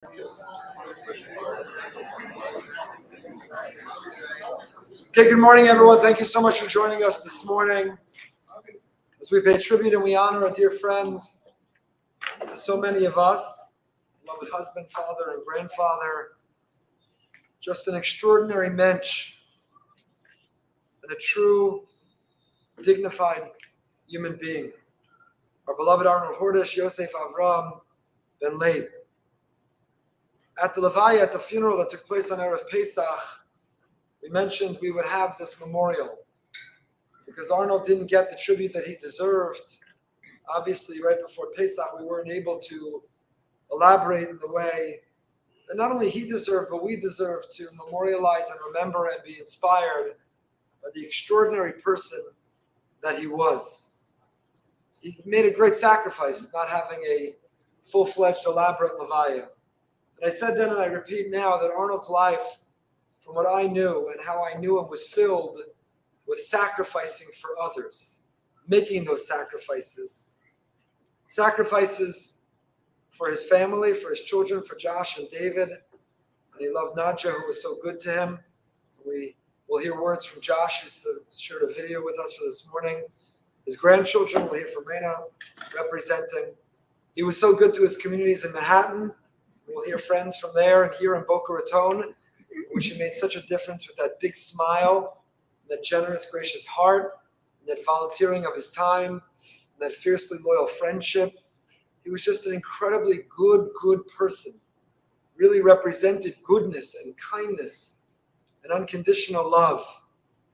Okay, good morning, everyone. Thank you so much for joining us this morning as we pay tribute and we honor a dear friend to so many of us, beloved husband, father, and grandfather, just an extraordinary mensch and a true, dignified human being. Our beloved Arnold Hordish, Yosef Avram Ben Leib. At the Levaya, at the funeral that took place on Erev Pesach, we mentioned we would have this memorial because Arnold didn't get the tribute that he deserved. Obviously, right before Pesach, we weren't able to elaborate in the way that not only he deserved, but we deserve to memorialize and remember and be inspired by the extraordinary person that he was. He made a great sacrifice not having a full-fledged, elaborate Levaya. And I said then and I repeat now that Arnold's life, from what I knew and how I knew him, was filled with sacrificing for others, making those sacrifices. Sacrifices for his family, for his children, for Josh and David. And he loved Nadja, who was so good to him. We will hear words from Josh, who's shared a video with us for this morning. His grandchildren, we'll hear from Reina representing. He was so good to his communities in Manhattan. We'll hear friends from there and here in Boca Raton, which he made such a difference with that big smile, that generous, gracious heart, that volunteering of his time, that fiercely loyal friendship. He was just an incredibly good person, really represented goodness and kindness and unconditional love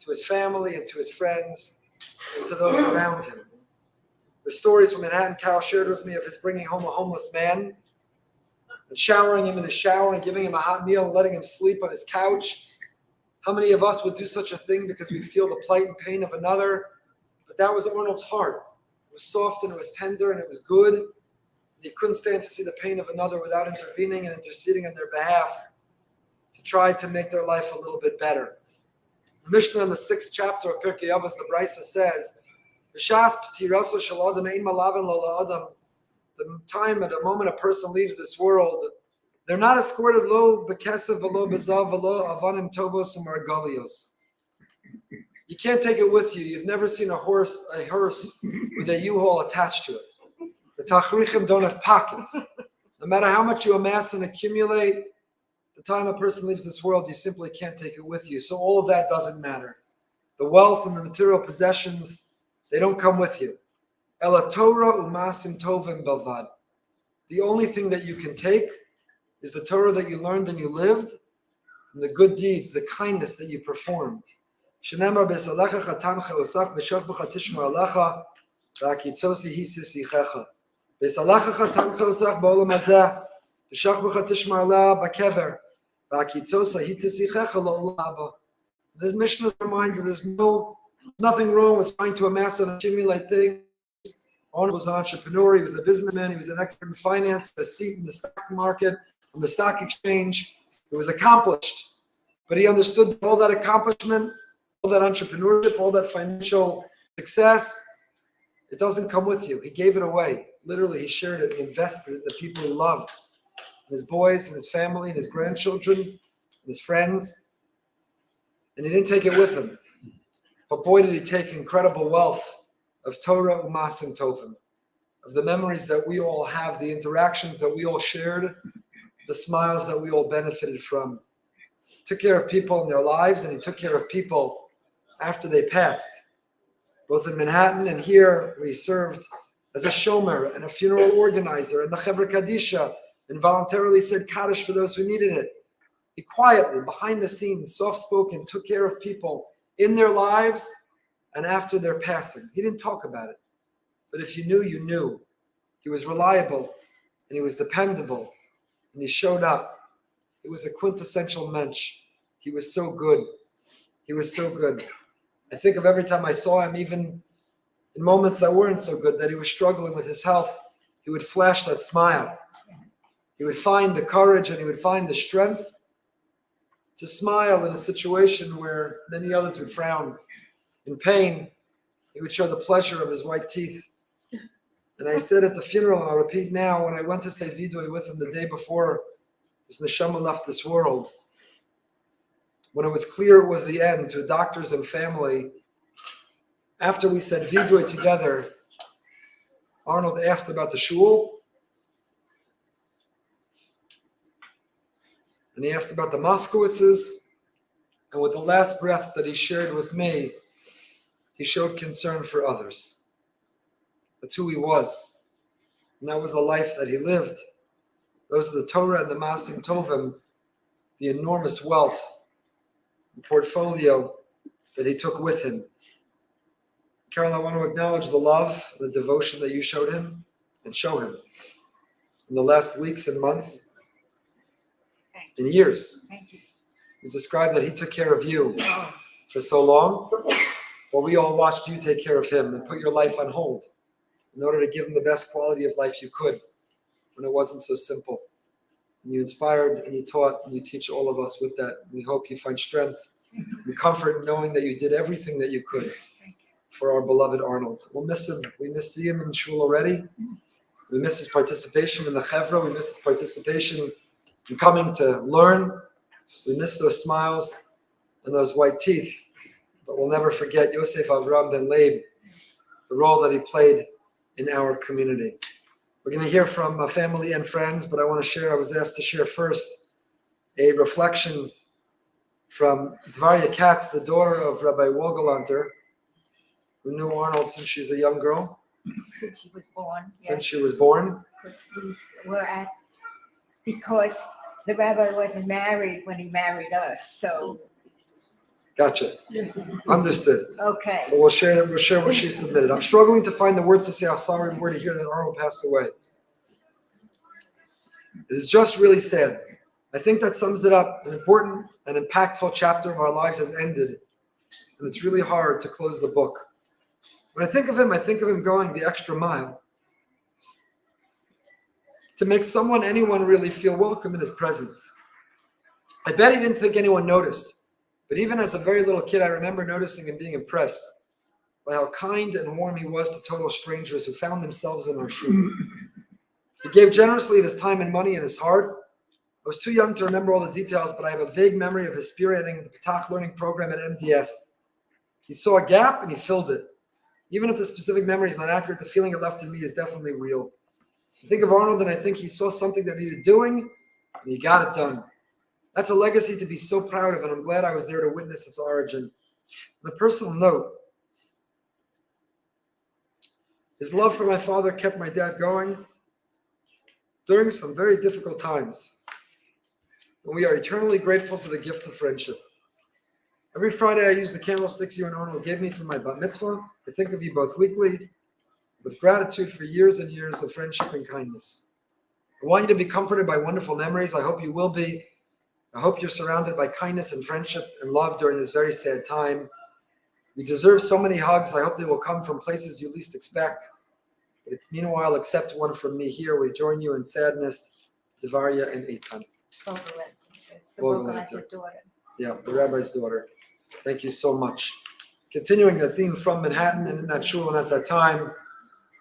to his family and to his friends and to those around him. The stories from Manhattan Cal shared with me of his bringing home a homeless man and showering him in his shower and giving him a hot meal and letting him sleep on his couch. How many of us would do such a thing because we feel the plight and pain of another? But that was Arnold's heart. It was soft and it was tender and it was good. And he couldn't stand to see the pain of another without intervening and interceding on their behalf to try to make their life a little bit better. The Mishnah in the 6th chapter of Pirkei Avos, the Brisa says, "B'shas p'tiraso shel adam ein malaven lo la'adam." The time and the moment a person leaves this world, they're not escorted lo b'kesev v'lo b'zav v'lo avanim tovos u'margalios. You can't take it with you. You've never seen a hearse with a U-Haul attached to it. The tachrichim don't have pockets. No matter how much you amass and accumulate, the time a person leaves this world, you simply can't take it with you. So all of that doesn't matter. The wealth and the material possessions, they don't come with you. Ela Torah umasim tovim belvad. The only thing that you can take is the Torah that you learned and you lived, and the good deeds, the kindness that you performed. Shenemar besalecha chatamcha usach b'shachbecha tishmar alecha v'akitzosi hisisichecha. Besalecha chatamcha usach ba'olam hazeh b'shachbecha tishmar alecha b'kever v'akitzosa hisisichecha la'olam haba. The Mishnah is reminded there's nothing wrong with trying to amass and accumulate things. Arnold was an entrepreneur, he was a businessman, he was an expert in finance, a seat in the stock market, on the stock exchange. It was accomplished. But he understood that all that accomplishment, all that entrepreneurship, all that financial success, it doesn't come with you. He gave it away. Literally, he shared it, he invested it in the people he loved, in his boys, and his family, and his grandchildren, and his friends. And he didn't take it with him. But boy, did he take incredible wealth of Torah umasim tovim, of the memories that we all have, the interactions that we all shared, the smiles that we all benefited from. He took care of people in their lives, and he took care of people after they passed. Both in Manhattan and here, where he served as a shomer and a funeral organizer and the Chevra Kadisha, and voluntarily said Kaddish for those who needed it. He quietly, behind the scenes, soft-spoken, took care of people in their lives and after their passing. He didn't talk about it. But if you knew, you knew. He was reliable, and he was dependable, and he showed up. He was a quintessential mensch. He was so good. He was so good. I think of every time I saw him, even in moments that weren't so good, that he was struggling with his health, he would flash that smile. He would find the courage and he would find the strength to smile in a situation where many others would frown. In pain, he would show the pleasure of his white teeth. And I said at the funeral, and I'll repeat now, when I went to say Vidui with him the day before his neshama left this world, when it was clear it was the end to doctors and family, after we said Vidui together, Arnold asked about the shul, and he asked about the Moskowitzes, and with the last breaths that he shared with me, he showed concern for others. That's who he was, and that was the life that he lived. Those are the Torah and the Masim Tovim, the enormous wealth and portfolio that he took with him. Carol, I want to acknowledge the love, the devotion that you showed him and show him in the last weeks and months and years. Thank you. You described that he took care of you for so long, but we all watched you take care of him and put your life on hold in order to give him the best quality of life you could when it wasn't so simple. And you inspired and you taught and you teach all of us with that. We hope you find strength and comfort knowing that you did everything that you could for our beloved Arnold. We'll miss him. We miss seeing him in shul already. We miss his participation in the chevra. We miss his participation in coming to learn. We miss those smiles and those white teeth. But we'll never forget Yosef Avram Ben Leib, the role that he played in our community. We're going to hear from family and friends, but I was asked to share first a reflection from Dvarya Katz, the daughter of Rabbi Wogelanter, who knew Arnold since she's a young girl. Since she was born. Since she was born. Because the rabbi wasn't married when he married us, so. Gotcha. Understood. Okay. So we'll share what she submitted. I'm struggling to find the words to say how sorry we were to hear that Arnold passed away. It is just really sad. I think that sums it up. An important and impactful chapter of our lives has ended, and it's really hard to close the book. When I think of him going the extra mile to make anyone really feel welcome in his presence. I bet he didn't think anyone noticed, but even as a very little kid, I remember noticing and being impressed by how kind and warm he was to total strangers who found themselves in our shul. He gave generously of his time and money and his heart. I was too young to remember all the details, but I have a vague memory of his spearheading the Petach learning program at MDS. He saw a gap and he filled it. Even if the specific memory is not accurate, the feeling it left in me is definitely real. I think of Arnold and I think he saw something that needed doing and he got it done. That's a legacy to be so proud of, and I'm glad I was there to witness its origin. On a personal note, his love for my father kept my dad going during some very difficult times. And we are eternally grateful for the gift of friendship. Every Friday I use the candlesticks you and Arnold gave me for my bat mitzvah. I think of you both weekly with gratitude for years and years of friendship and kindness. I want you to be comforted by wonderful memories. I hope you will be. I hope you're surrounded by kindness and friendship and love during this very sad time. You deserve so many hugs. I hope they will come from places you least expect. But meanwhile, accept one from me here. We join you in sadness, Dvarya and Eitan. It's the Wogelanter daughter. Yeah, the rabbi's daughter. Thank you so much. Continuing the theme from Manhattan and in that shul and at that time,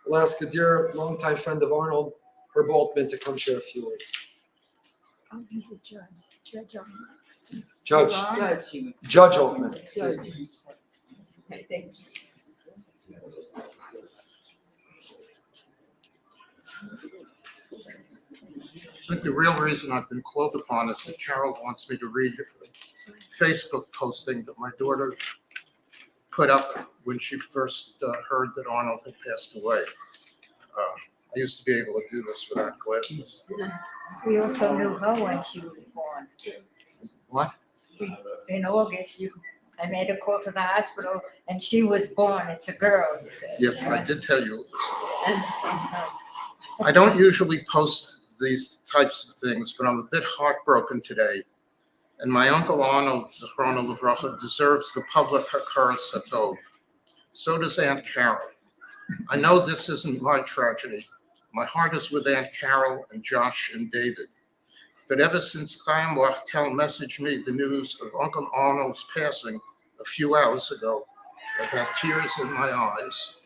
we'll ask a dear longtime friend of Arnold, Herb Altman, to come share a few words. Oh, he's a judge. Judge Altman. Judge Altman. Judge. Okay, thank you. I think the real reason I've been called upon is that Carol wants me to read a Facebook posting that my daughter put up when she first heard that Arnold had passed away. I used to be able to do this without glasses. We also knew her when she was born. What? In August, I made a call to the hospital, and she was born. It's a girl, you said. Yes, I did tell you. I don't usually post these types of things, but I'm a bit heartbroken today. And my uncle Arnold, Zichrona Livracha, deserves the public hakaras hatov. So does Aunt Carol. I know this isn't my tragedy. My heart is with Aunt Carol and Josh and David. But ever since Chaim Wachtel messaged me the news of Uncle Arnold's passing a few hours ago, I've had tears in my eyes.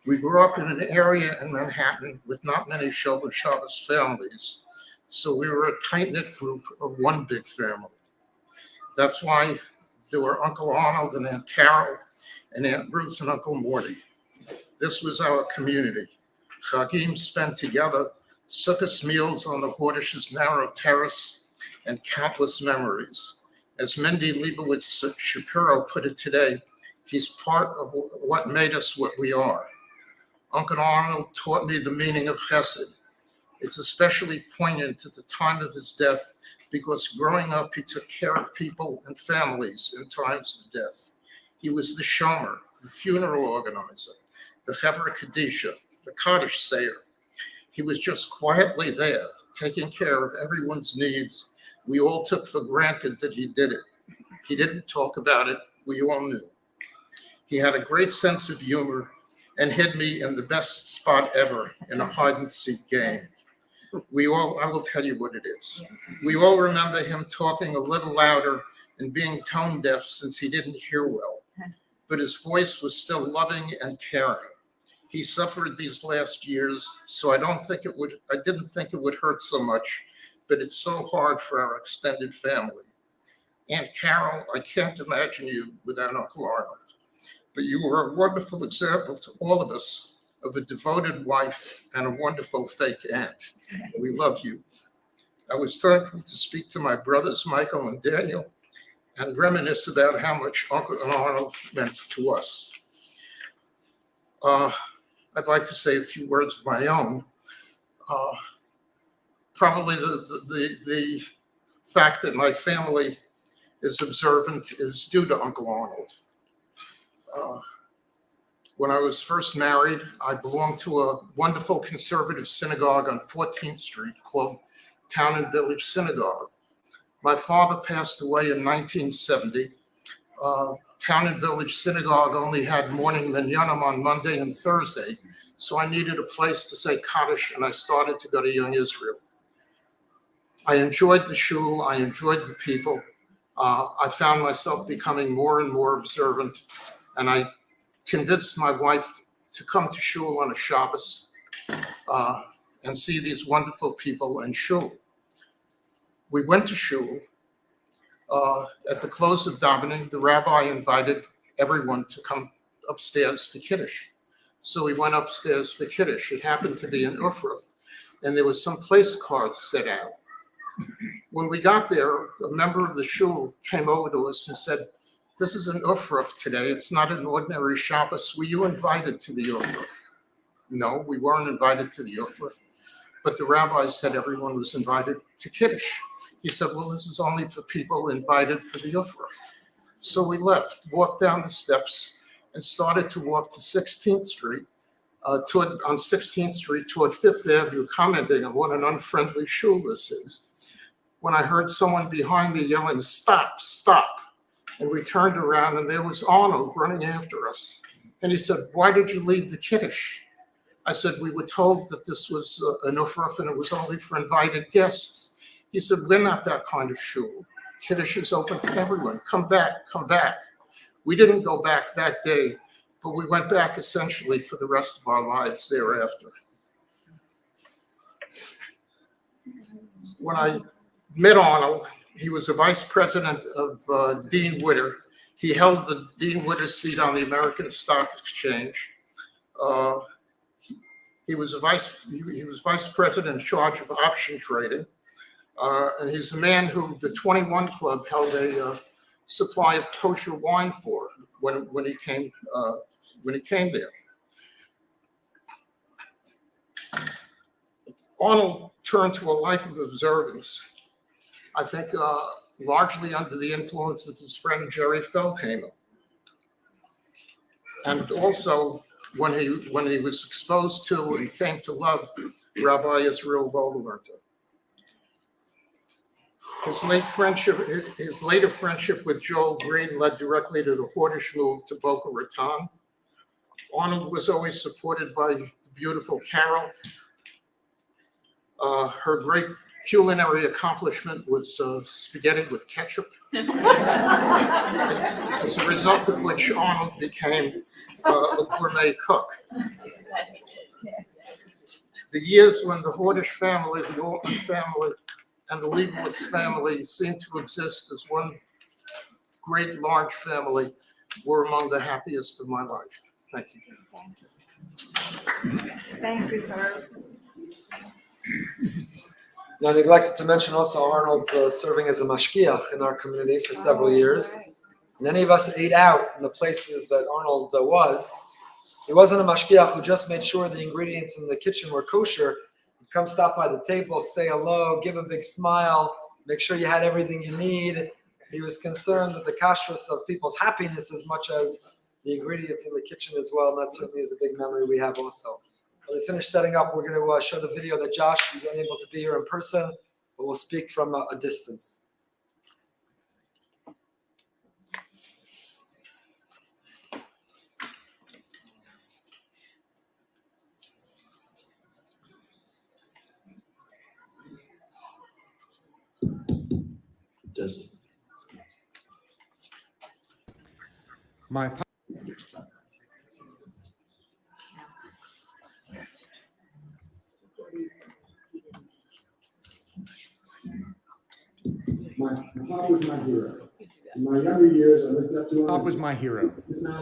We grew up in an area in Manhattan with not many Shomer Shabbos families, So we were a tight-knit group of one big family. That's why there were Uncle Arnold and Aunt Carol and Aunt Ruth and Uncle Morty. This was our community. Chagim spent together, Sukkot meals on the Hordish's narrow terrace, and countless memories. As Mindy Leibowitz Shapiro put it today, he's part of what made us what we are. Uncle Arnold taught me the meaning of chesed. It's especially poignant at the time of his death because growing up, he took care of people and families in times of death. He was the shomer, the funeral organizer, the Hever Kadisha, the Kaddish sayer. He was just quietly there, taking care of everyone's needs. We all took for granted that he did it. He didn't talk about it. We all knew. He had a great sense of humor and hid me in the best spot ever in a hide-and-seek game. I will tell you what it is. We all remember him talking a little louder and being tone deaf since he didn't hear well, but his voice was still loving and caring. He suffered these last years, so I didn't think it would hurt so much, but it's so hard for our extended family. Aunt Carol, I can't imagine you without Uncle Arnold, but you were a wonderful example to all of us of a devoted wife and a wonderful fake aunt. We love you. I was thankful to speak to my brothers, Michael and Daniel, and reminisce about how much Uncle Arnold meant to us. I'd like to say a few words of my own. Probably the fact that my family is observant is due to Uncle Arnold. When I was first married, I belonged to a wonderful conservative synagogue on 14th Street called Town and Village Synagogue. My father passed away in 1970. Town and Village Synagogue only had morning minyanim on Monday and Thursday, so I needed a place to say Kaddish, and I started to go to Young Israel. I enjoyed the shul, I enjoyed the people. I found myself becoming more and more observant, and I convinced my wife to come to shul on a Shabbos and see these wonderful people in shul. We went to shul. At the close of davening, the rabbi invited everyone to come upstairs for Kiddush. So we went upstairs for Kiddush. It happened to be an Ufruf, and there was some place cards set out. When we got there, a member of the shul came over to us and said, "This is an Ufruf today. It's not an ordinary Shabbos. Were you invited to the Ufruf?" No, we weren't invited to the Ufruf, but the rabbi said everyone was invited to Kiddush. He said, "Well, this is only for people invited for the Ufruf." So we left, walked down the steps, and started to walk to 16th Street, on 16th Street toward 5th Avenue, commenting on what an unfriendly shul this is, when I heard someone behind me yelling, "Stop, stop." And we turned around, and there was Arnold running after us. And he said, "Why did you leave the Kiddush?" I said, "We were told that this was an Ufruf and it was only for invited guests." He said, "We're not that kind of shul. Kiddush is open to everyone. Come back, come back." We didn't go back that day, but we went back essentially for the rest of our lives thereafter. When I met Arnold, he was a vice president of Dean Witter. He held the Dean Witter seat on the American Stock Exchange. He was vice president in charge of option trading. And he's the man who the 21 Club held a supply of kosher wine for when he came there. Arnold turned to a life of observance, I think largely under the influence of his friend Jerry Feldhamer. And also when he was exposed to and came to love Rabbi Israel Vogelernter. His later friendship with Joel Green led directly to the Hordish move to Boca Raton. Arnold was always supported by the beautiful Carol. Her great culinary accomplishment was spaghetti with ketchup. As a result of which Arnold became a gourmet cook. The years when the Hordish family, the Altman family, and the Leibowitz family seemed to exist as one great large family were among the happiest of my life. Thank you. Thank you, Herb. Now, I neglected to mention also Arnold serving as a mashgiach in our community for several years. Right. And any of us that ate out in the places that Arnold was, he wasn't a mashgiach who just made sure the ingredients in the kitchen were kosher. He'd come stop by the table, say hello, give a big smile, make sure you had everything you need. He was concerned with the kashrus of people's happiness as much as the ingredients in the kitchen as well. And that certainly is a big memory we have also. When we finish setting up, we're going to show the video that Josh is unable to be here in person, but we'll speak from a distance. Does it? My pop was my hero. In my younger years, I looked up to him. pop was my hero.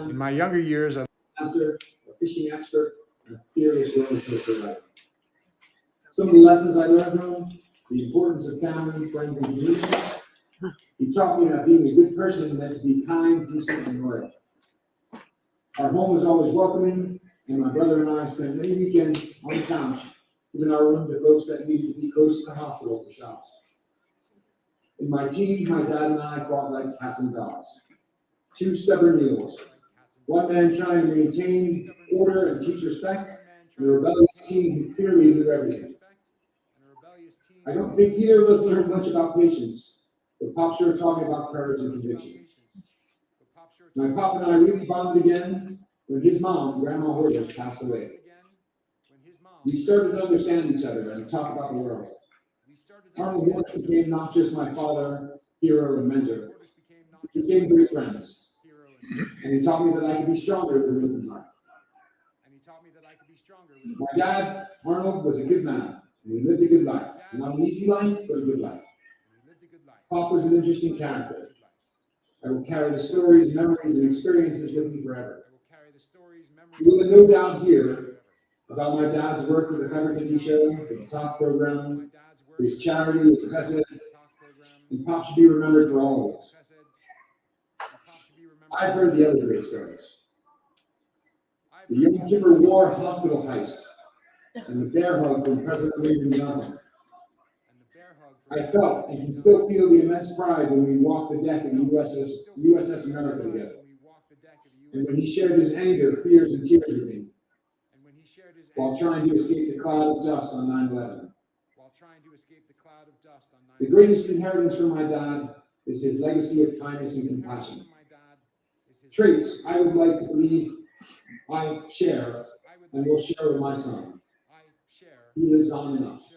In my younger years, I Master, a fishing expert, and a fearless roller coaster rider. Some of the lessons I learned from him: the importance of family, friends, and community. He taught me that being a good person meant to be kind, decent, and loyal. Our home was always welcoming, and my brother and I spent many weekends on the couch, giving our room to folks that needed to be close to the hospital for shops. In my teens, my dad and I fought like cats and dogs. Two stubborn mules. One man trying to maintain order and teach respect, and a rebellious team who clearly knew everything. I don't think either of us learned much about patience, but Pop sure taught me about courage and conviction. My Pop and I really bonded again when his mom, Grandma Hordish, passed away. We started to understand each other and talk about the world. Arnold Hordish became not just my father, hero, and mentor. We became great friends. And he taught me that I could be stronger than open heart. My dad, Arnold, was a good man, and he lived a good life. Not an easy life, but a good life. Pop was an interesting character. I will carry the stories, memories, and experiences with me forever. You will no doubt hear about my dad's work with the Cover TV show, the Talk program, his charity, the Chesed, and Pop should be remembered for all of this. I've heard the other great stories. The Yom Kippur War hospital heist and the bear hug from President Lyndon Johnson. I felt and can still feel the immense pride when we walked the deck of the USS America together. And when he shared his anger, fears, and tears with me while trying to escape the cloud of dust on 9/11. The greatest inheritance from my dad is his legacy of kindness and compassion. Traits I would like to believe I share and will share with my son. He lives on in us.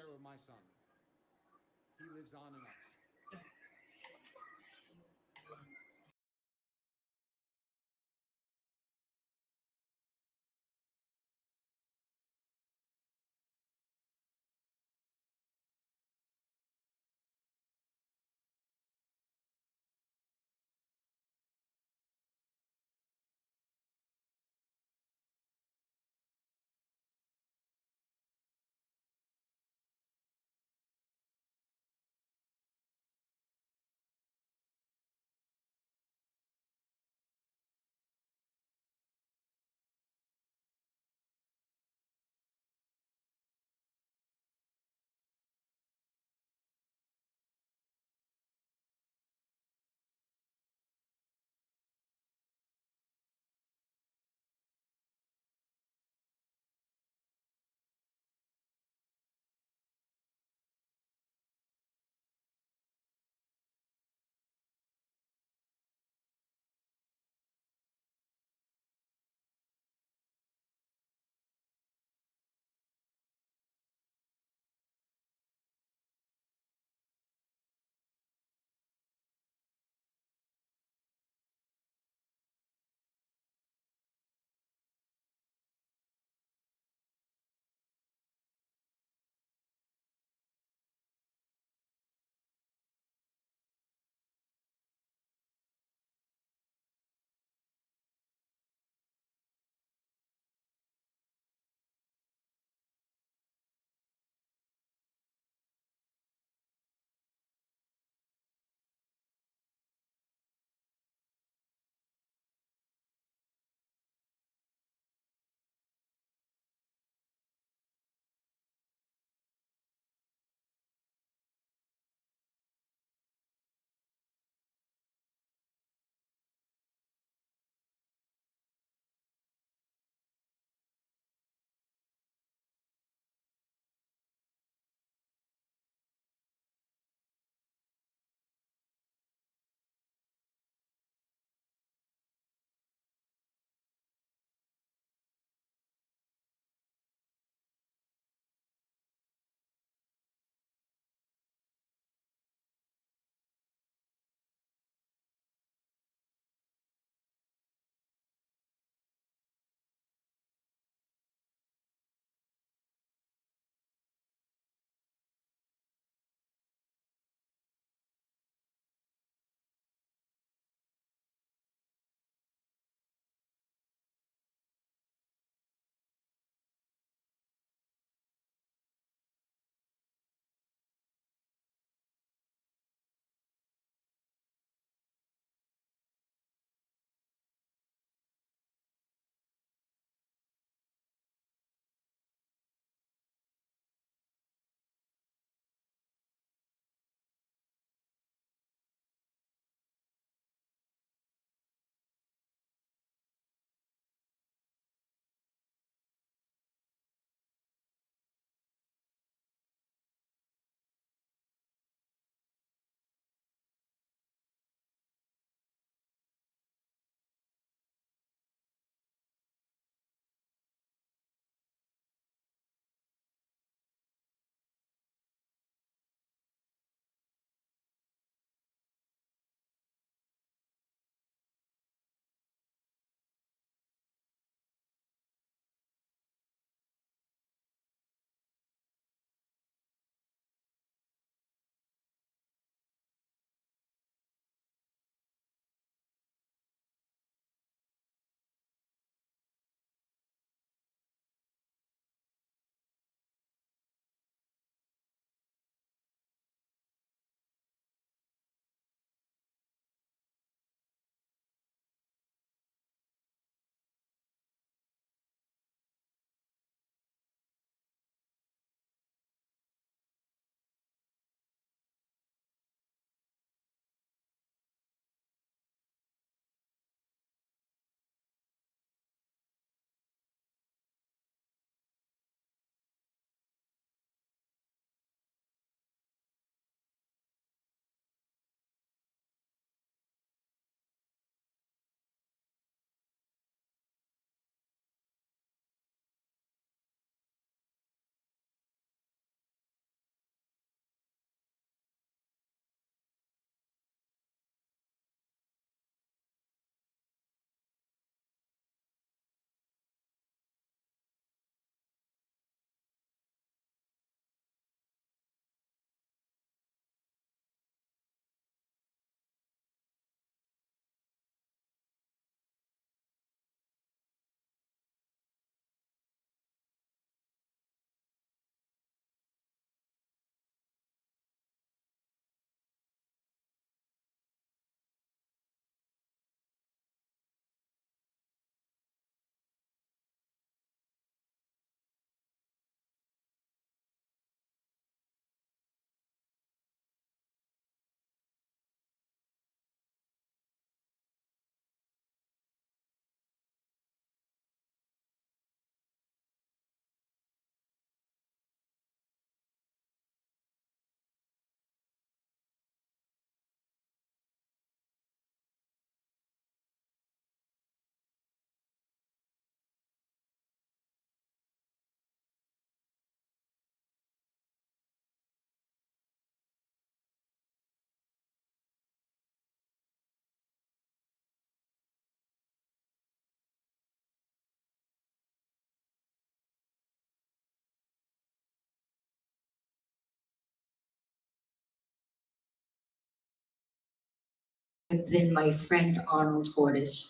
have been my friend Arnold Hordish.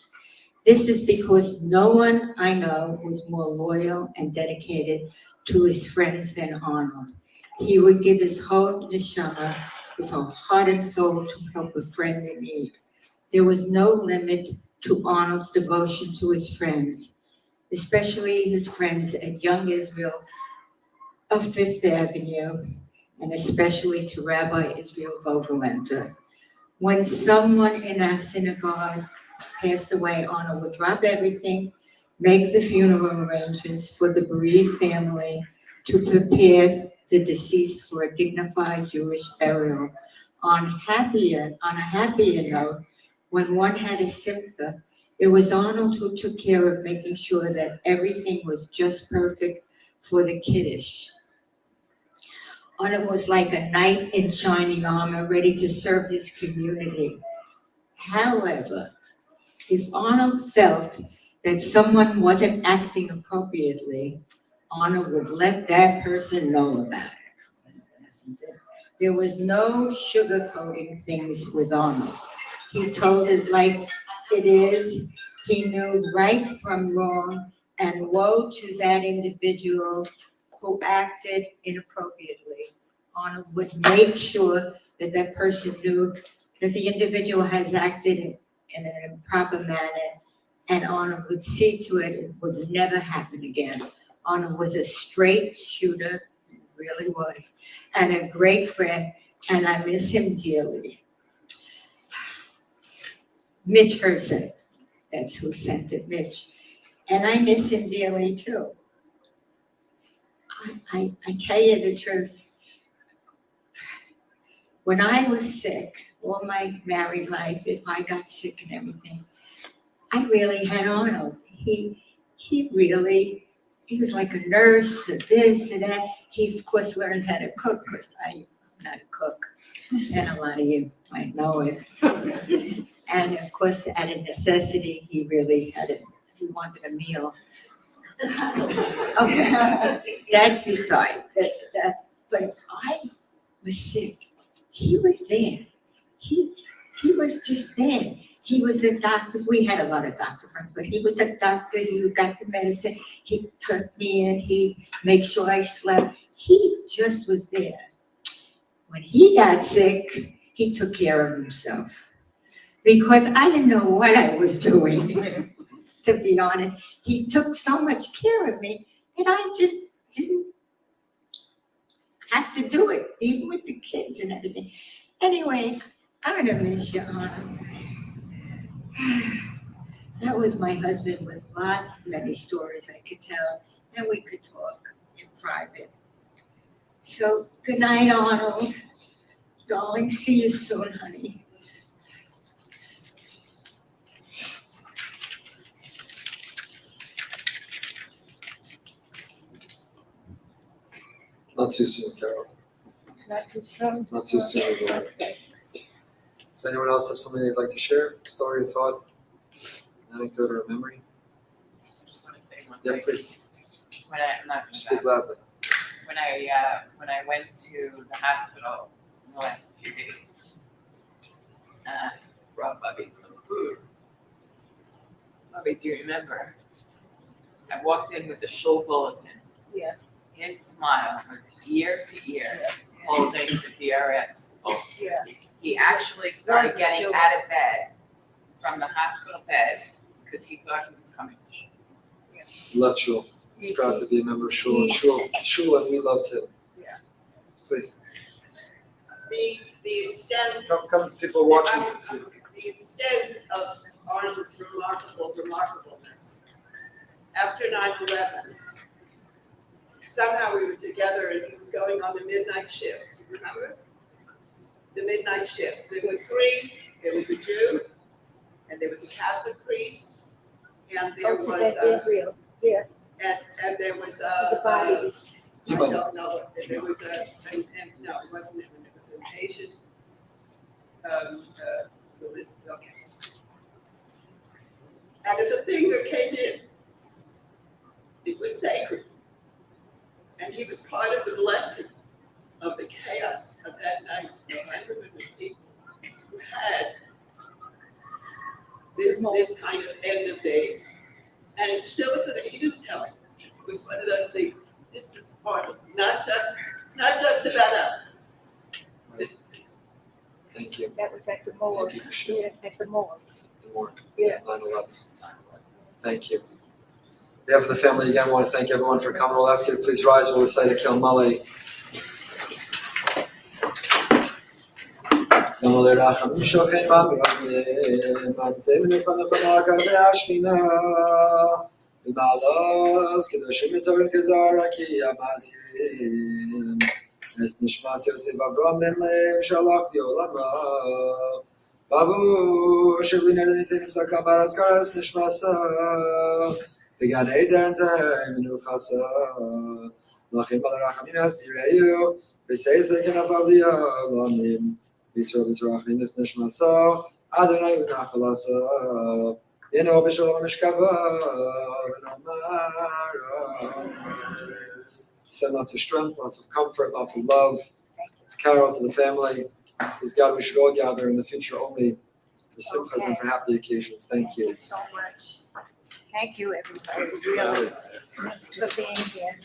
This is because no one I know was more loyal and dedicated to his friends than Arnold. He would give his whole neshama, his whole heart and soul to help a friend in need. There was no limit to Arnold's devotion to his friends, especially his friends at Young Israel of Fifth Avenue, and especially to Rabbi Israel Vogelenter. When someone in our synagogue passed away, Arnold would drop everything, make the funeral arrangements for the bereaved family to prepare the deceased for a dignified Jewish burial. On a happier note, when one had a simcha, it was Arnold who took care of making sure that everything was just perfect for the kiddush. Arnold was like a knight in shining armor, ready to serve his community. However, if Arnold felt that someone wasn't acting appropriately, Arnold would let that person know about it. There was no sugarcoating things with Arnold. He told it like it is. He knew right from wrong, and woe to that individual who acted inappropriately. Arnold would make sure that that person knew that the individual has acted in an improper manner, and Arnold would see to it would never happen again. Arnold was a straight shooter, he really was, and a great friend, and I miss him dearly. Mitch Herson, that's who sent it, Mitch. And I miss him dearly too. I tell you the truth. When I was sick, all my married life, if I got sick and everything, I really had Arnold. He was like a nurse, or this and that. He, of course, learned how to cook, because I'm not a cook, and a lot of you might know it. And of course, out of necessity, he really had it. If he wanted a meal. Okay, that's beside that. But if I was sick, he was there. He was just there. He was the doctor. We had a lot of doctor friends, but he was the doctor. He got the medicine. He took me in. He made sure I slept. He just was there. When he got sick, he took care of himself, because I didn't know what I was doing, to be honest. He took so much care of me that I just didn't have to do it, even with the kids and everything. Anyway, I'm gonna miss you, Arnold. That was my husband with many stories I could tell, and we could talk in private. So, good night, Arnold. Darling, see you soon, honey. Not too soon, Carol. Not too soon. Not too soon. Does anyone else have something they'd like to share? Story or thought? Anecdote or a memory? I just want to say one Yeah, thing. please. When I'm not gonna Speak back. loudly. When I went to the hospital in the last few days, brought Bubby some food. Bubby, do you remember? I walked in with the shul bulletin. Yeah. His smile was ear to ear, holding the BRS. Yeah. He actually started getting out of bed from the hospital bed because he thought he was coming to shul. Loved Shul. He's proud to be a member of Shul, and Shul, and we loved him. Yeah. Please. The extent, Come, people watching. the extent of Arnold's remarkableness. After 9/11, somehow we were together and he was going on the midnight shift. Remember? The midnight shift. There were three. There was a Jew, and there was a Catholic priest, and there was Israel. Yeah. and there was The bodies. I don't know. There was no, it wasn't him. It was an Asian. Religion. Okay. And if a thing that came in, it was sacred, and he was part of the blessing of the chaos of that night. 100 people who had this kind of end of days. And still, he didn't tell me. It was one of those things. This is part of, it's not just about us. This is Thank you. That was at the morgue. Thank you for sharing. Yeah, at the morgue. The work. Yeah. 9/11. Thank you. On behalf of the family, again, I want to thank everyone for coming. We'll ask you to please rise while we say the Kil Mali. במעלות קדושים מתורן כזרע כי המזהירים נס נשמע יוסף אברהם בן לב שלח לעולמו בעבור שבלי נדע ניתן הפסקה בארץ קרס נשמע בגן עדן מנוחסה לכם על הרחמים יסתירהו וסייסה כנפיו לעולמים ביצור בצרחים את נשמע אדוני ונחלסה Yeno b'shalom mishkava send lots of strength, lots of comfort, lots of love to Carol, to the family. Please God, we should all gather in the future only for simchas and for happy occasions. Thank you. Thank you so much. Thank you, everybody, really, for being here.